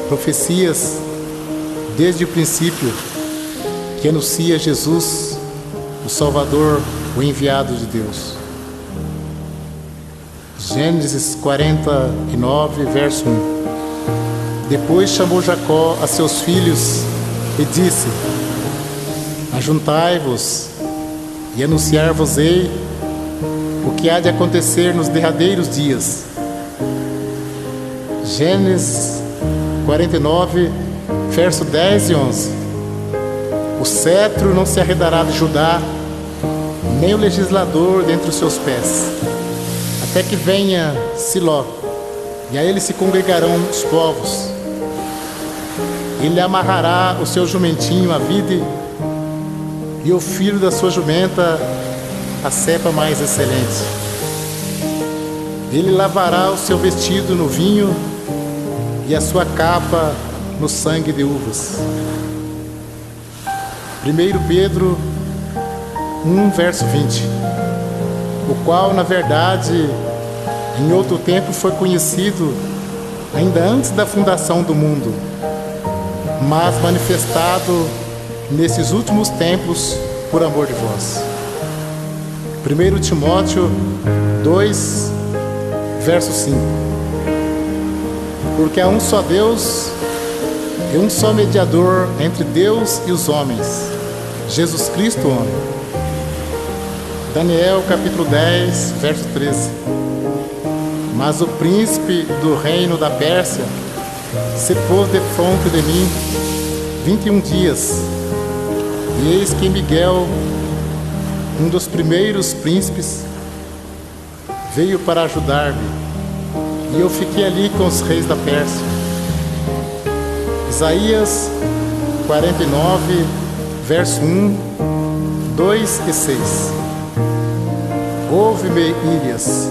Profecias desde o princípio que anuncia Jesus, o Salvador, o enviado de Deus. Gênesis 49, verso 1. Depois chamou Jacó a seus filhos e disse: Ajuntai-vos e anunciar-vos-ei o que há de acontecer nos derradeiros dias. Gênesis 49, verso 10 e 11. O cetro não se arredará de Judá, nem o legislador dentre os seus pés, até que venha Siló, e a ele se congregarão os povos. Ele amarrará o seu jumentinho à vide, e o filho da sua jumenta a cepa mais excelente. Ele lavará o seu vestido no vinho e a sua capa no sangue de uvas. 1 Pedro 1, verso 20. O qual, na verdade, em outro tempo foi conhecido, ainda antes da fundação do mundo, mas manifestado nesses últimos tempos por amor de vós. 1 Timóteo 2, verso 5. Porque há um só Deus e um só mediador entre Deus e os homens, Jesus Cristo, homem. Daniel capítulo 10, verso 13. Mas o príncipe do reino da Pérsia se pôs defronte de mim 21 dias, e eis que Miguel, um dos primeiros príncipes, veio para ajudar-me, e eu fiquei ali com os reis da Pérsia. Isaías 49, verso 1, 2 e 6. Ouve-me, Írias,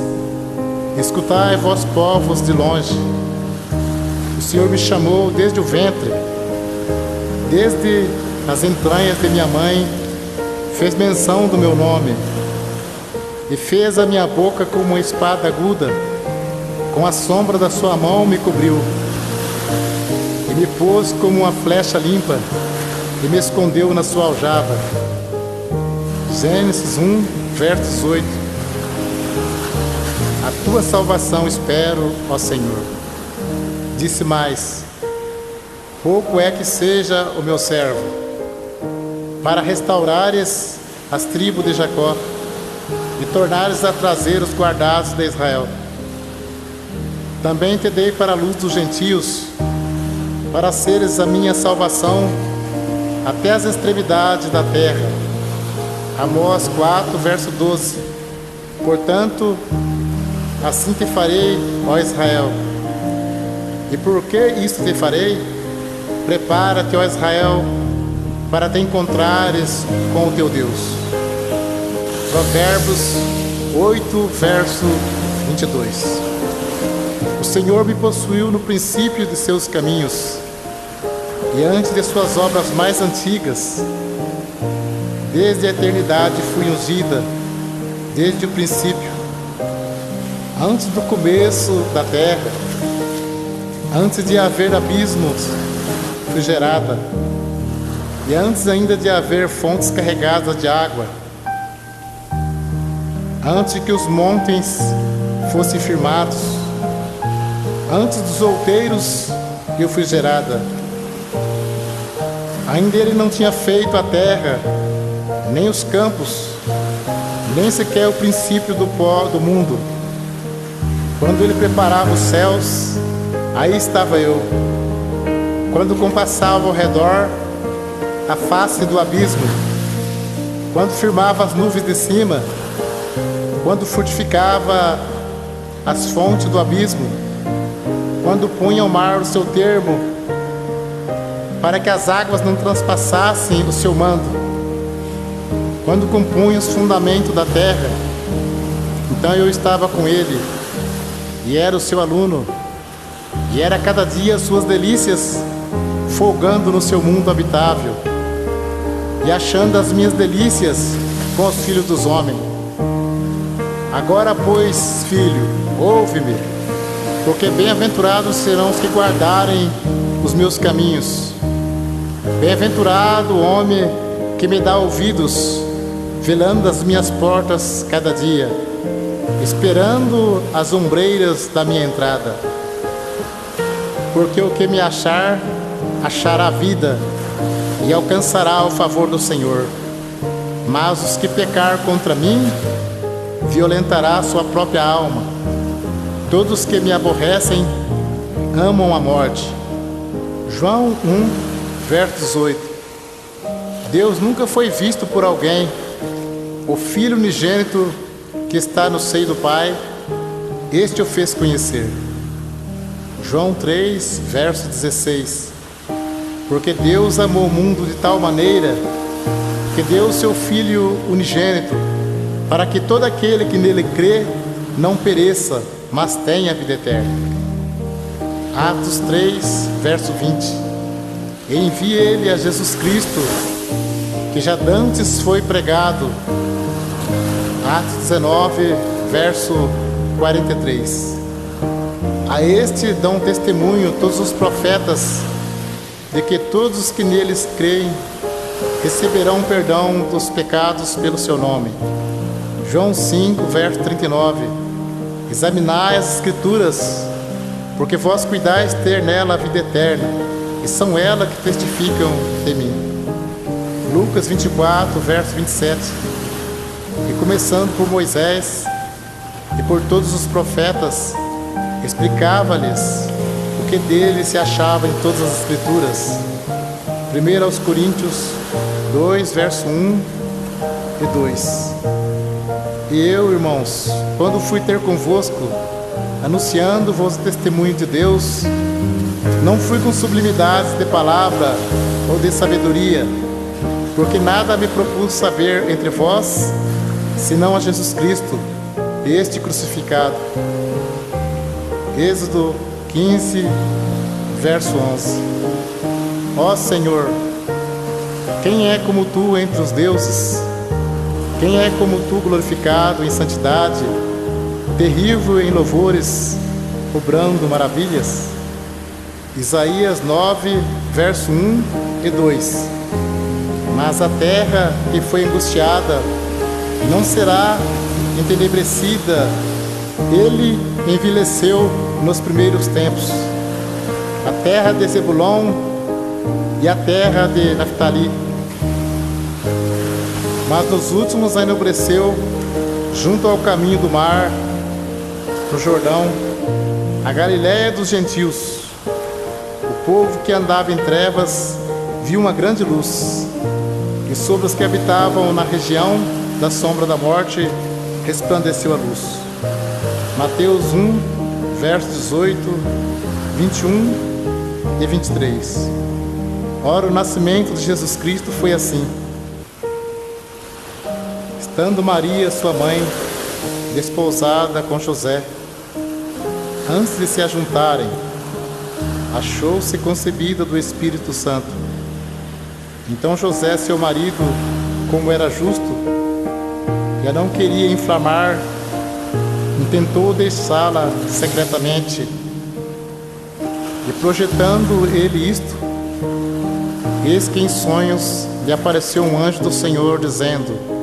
escutai, vós povos de longe. O Senhor me chamou desde o ventre, desde as entranhas de minha mãe, fez menção do meu nome, e fez a minha boca como uma espada aguda, com a sombra da sua mão me cobriu, e me pôs como uma flecha limpa, e me escondeu na sua aljava. Gênesis 1, verso 18. A tua salvação espero, ó Senhor. Disse mais: pouco é que seja o meu servo, para restaurares as tribos de Jacó, e tornares a trazer os guardados de Israel. Também te dei para a luz dos gentios, para seres a minha salvação até as extremidades da terra. Amós 4, verso 12. Portanto, assim te farei, ó Israel. E por que isto te farei? Prepara-te, ó Israel, para te encontrares com o teu Deus. Provérbios 8, verso 22. O Senhor me possuiu no princípio de seus caminhos, e antes de suas obras mais antigas. Desde a eternidade fui ungida, desde o princípio, antes do começo da terra, antes de haver abismos, fui gerada, e antes ainda de haver fontes carregadas de água, antes que os montes fossem firmados, antes dos outeiros eu fui gerada. Ainda ele não tinha feito a terra, nem os campos, nem sequer o princípio do pó do mundo. Quando ele preparava os céus, aí estava eu. Quando compassava ao redor a face do abismo, quando firmava as nuvens de cima, quando fortificava as fontes do abismo, quando punha ao mar o seu termo, para que as águas não transpassassem o seu mando, quando compunha os fundamentos da terra, então eu estava com ele, e era o seu aluno, e era cada dia as suas delícias, folgando no seu mundo habitável, e achando as minhas delícias com os filhos dos homens. Agora, pois, filho, ouve-me, Porque bem-aventurados serão os que guardarem os meus caminhos. Bem-aventurado o homem que me dá ouvidos, velando as minhas portas cada dia, esperando as ombreiras da minha entrada. Porque o que me achar, achará vida e alcançará o favor do Senhor. Mas os que pecar contra mim, violentará sua própria alma. Todos que me aborrecem, amam a morte. João 1, verso 18. Deus nunca foi visto por alguém. O Filho unigênito que está no seio do Pai, este o fez conhecer. João 3, verso 16. Porque Deus amou o mundo de tal maneira que deu o seu Filho unigênito, para que todo aquele que nele crê não pereça, mas tenha a vida eterna. Atos 3, verso 20. E envia ele a Jesus Cristo, que já dantes foi pregado. Atos 19, verso 43. A este dão testemunho todos os profetas, de que todos os que neles creem receberão perdão dos pecados pelo seu nome. João 5, verso 39. Examinai as Escrituras, porque vós cuidais ter nela a vida eterna, e são elas que testificam de mim. Lucas 24, verso 27. E começando por Moisés e por todos os profetas, explicava-lhes o que dele se achava em todas as Escrituras. 1 aos Coríntios 2, verso 1 e 2. E eu, irmãos, quando fui ter convosco, anunciando-vos o testemunho de Deus, não fui com sublimidades de palavra ou de sabedoria, porque nada me propus saber entre vós, senão a Jesus Cristo, este crucificado. Êxodo 15, verso 11. Ó Senhor, quem é como tu entre os deuses? Quem é como tu glorificado em santidade, terrível em louvores, obrando maravilhas? Isaías 9, verso 1 e 2. Mas a terra que foi angustiada não será entenebrecida. Ele envelheceu nos primeiros tempos. A terra de Zebulon e a terra de Naftali. Mas nos últimos a enobreceu junto ao caminho do mar, no Jordão, a Galiléia dos gentios. O povo que andava em trevas viu uma grande luz, e sobre os que habitavam na região da sombra da morte resplandeceu a luz. Mateus 1, versos 18, 21 e 23. Ora, o nascimento de Jesus Cristo foi assim. Estando Maria, sua mãe, desposada com José, antes de se ajuntarem, achou-se concebida do Espírito Santo. Então José, seu marido, como era justo, e a não queria inflamar, intentou deixá-la secretamente. E projetando ele isto, eis que em sonhos lhe apareceu um anjo do Senhor, dizendo: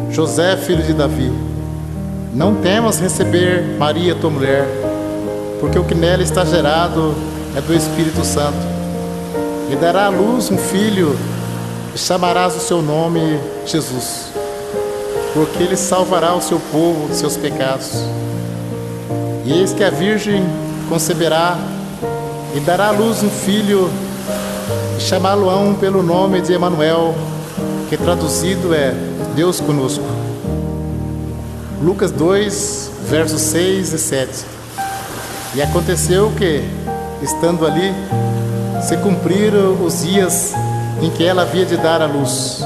José, filho de Davi, não temas receber Maria, tua mulher, porque o que nela está gerado é do Espírito Santo. E dará à luz um filho, e chamarás o seu nome Jesus, porque ele salvará o seu povo de seus pecados. E eis que a Virgem conceberá e dará à luz um filho, e chamá-lo-ão pelo nome de Emanuel, que traduzido é Deus conosco. Lucas 2, versos 6 e 7. E aconteceu que, estando ali, se cumpriram os dias em que ela havia de dar à luz.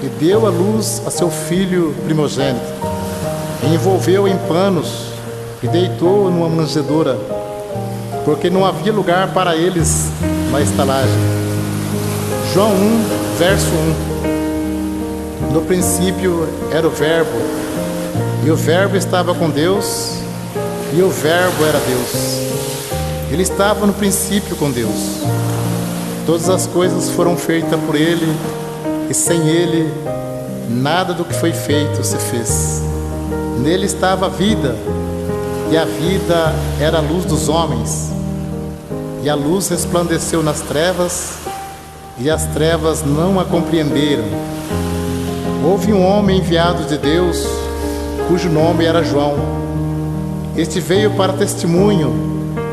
E deu à luz a seu filho primogênito, e envolveu em panos, e deitou numa manjedoura, porque não havia lugar para eles na estalagem. João 1, verso 1. No princípio era o Verbo, e o Verbo estava com Deus, e o Verbo era Deus. Ele estava no princípio com Deus. Todas as coisas foram feitas por Ele, e sem Ele, nada do que foi feito se fez. Nele estava a vida, e a vida era a luz dos homens. E a luz resplandeceu nas trevas, e as trevas não a compreenderam. Houve um homem enviado de Deus, cujo nome era João. Este veio para testemunho,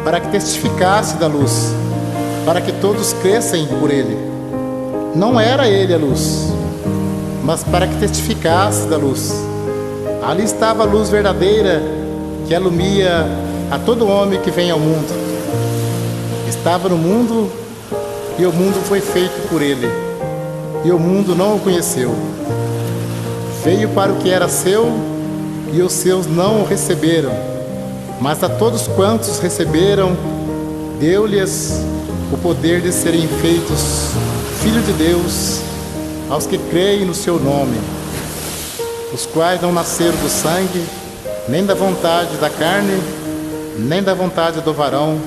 para que testificasse da luz, para que todos crescem por ele. Não era ele a luz, mas para que testificasse da luz. Ali estava a luz verdadeira, que alumia a todo homem que vem ao mundo. Estava no mundo, e o mundo foi feito por ele, e o mundo não o conheceu. Veio para o que era seu, e os seus não o receberam. Mas a todos quantos receberam, deu-lhes o poder de serem feitos filhos de Deus, aos que creem no seu nome, os quais não nasceram do sangue, nem da vontade da carne, nem da vontade do varão,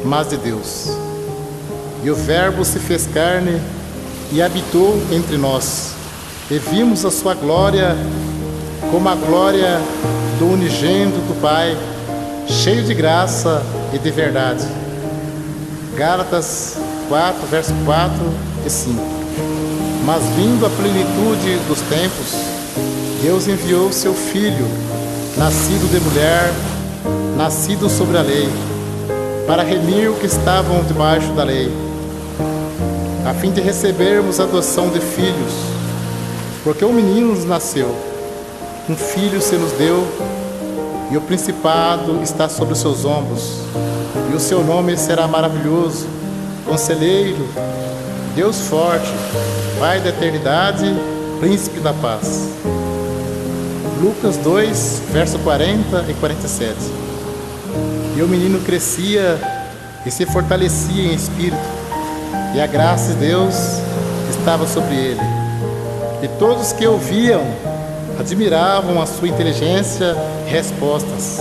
mas de Deus. E o Verbo se fez carne e habitou entre nós, e vimos a sua glória como a glória do unigênito do Pai, cheio de graça e de verdade. Gálatas 4, verso 4 e 5. Mas vindo a plenitude dos tempos, Deus enviou seu Filho, nascido de mulher, nascido sobre a lei, para remir os que estavam debaixo da lei, a fim de recebermos a adoção de filhos. Porque um menino nos nasceu, um filho se nos deu, e o principado está sobre os seus ombros, e o seu nome será maravilhoso, Conselheiro, Deus forte, Pai da eternidade, Príncipe da paz. Lucas 2, verso 40 e 47. E o menino crescia e se fortalecia em espírito, e a graça de Deus estava sobre ele. E todos que ouviam admiravam a sua inteligência e respostas.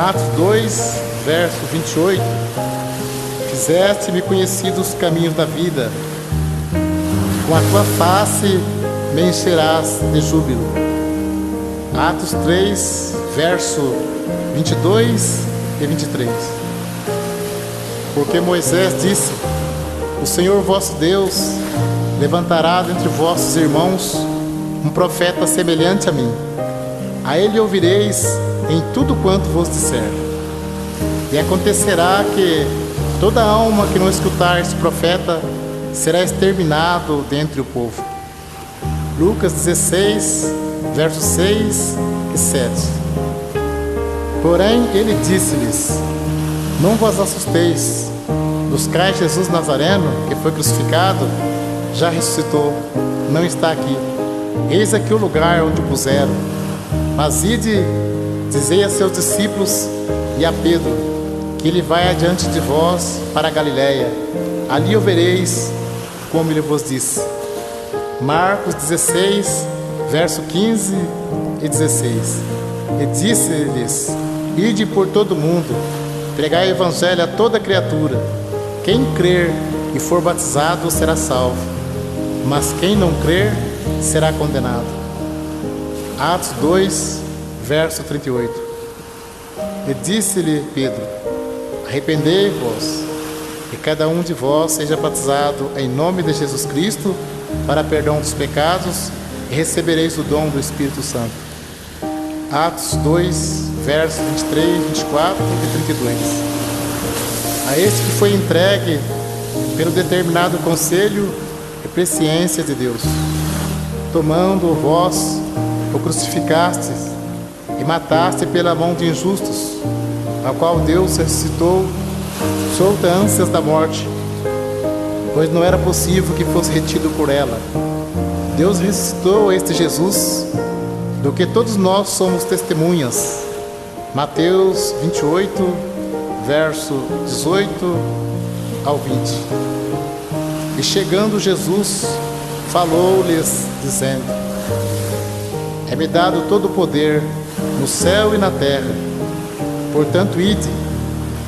Atos 2, verso 28. Fizeste-me conhecido os caminhos da vida, com a tua face me encherás de júbilo. Atos 3, verso 22 e 23. Porque Moisés disse: o Senhor vosso Deus levantará dentre vossos irmãos um profeta semelhante a mim. A ele ouvireis em tudo quanto vos disser. E acontecerá que toda alma que não escutar este profeta será exterminado dentre o povo. Lucas 16, versos 6 e 7. Porém ele disse-lhes: não vos assusteis, buscai Jesus Nazareno, que foi crucificado, já ressuscitou, não está aqui. Eis aqui o lugar onde o puseram. Mas ide, dizei a seus discípulos e a Pedro, que ele vai adiante de vós para a Galiléia. Ali o vereis, como ele vos disse. Marcos 16, verso 15 e 16. E disse-lhes: ide por todo o mundo, pregai o evangelho a toda criatura. Quem crer e for batizado será salvo, mas quem não crer será condenado. Atos 2, verso 38. E disse-lhe Pedro: arrependei-vos, e cada um de vós seja batizado em nome de Jesus Cristo para perdão dos pecados, e recebereis o dom do Espírito Santo. Atos 2, versos 23, 24 e 32. A este que foi entregue pelo determinado conselho e presciência de Deus, tomando vós, o crucificastes e mataste pela mão de injustos, a qual Deus ressuscitou, solta ânsias da morte, pois não era possível que fosse retido por ela. Deus ressuscitou este Jesus, do que todos nós somos testemunhas. Mateus 28, verso 18 ao 20. E chegando Jesus, falou-lhes, dizendo: é-me dado todo o poder no céu e na terra. Portanto, ide,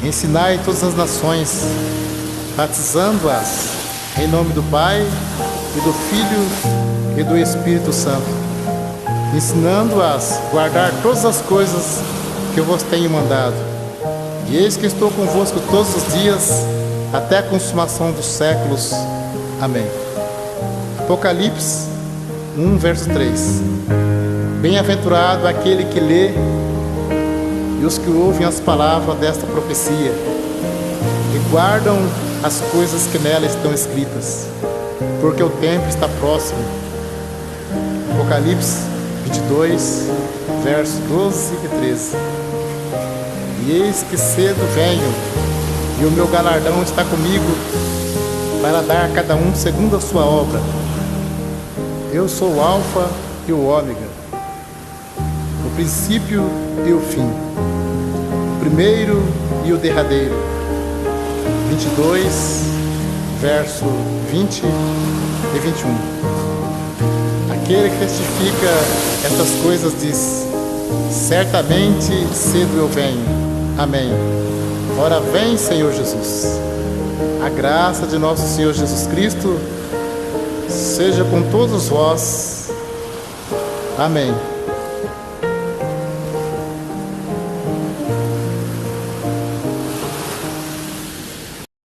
ensinai todas as nações, batizando-as em nome do Pai, e do Filho e do Espírito Santo, ensinando-as a guardar todas as coisas que eu vos tenho mandado. E eis que estou convosco todos os dias, até a consumação dos séculos. Amém. Apocalipse 1, verso 3. Bem-aventurado aquele que lê e os que ouvem as palavras desta profecia e guardam as coisas que nela estão escritas, porque o tempo está próximo. Apocalipse 22, versos 12 e 13. E eis que cedo venho, e o meu galardão está comigo, para dar a cada um segundo a sua obra. Eu sou o Alfa e o Ômega, o princípio e o fim, o primeiro e o derradeiro. 22, verso 20 e 21. Aquele que testifica estas coisas diz: certamente cedo eu venho. Amém. Ora vem, Senhor Jesus. A graça de nosso Senhor Jesus Cristo seja com todos vós. Amém.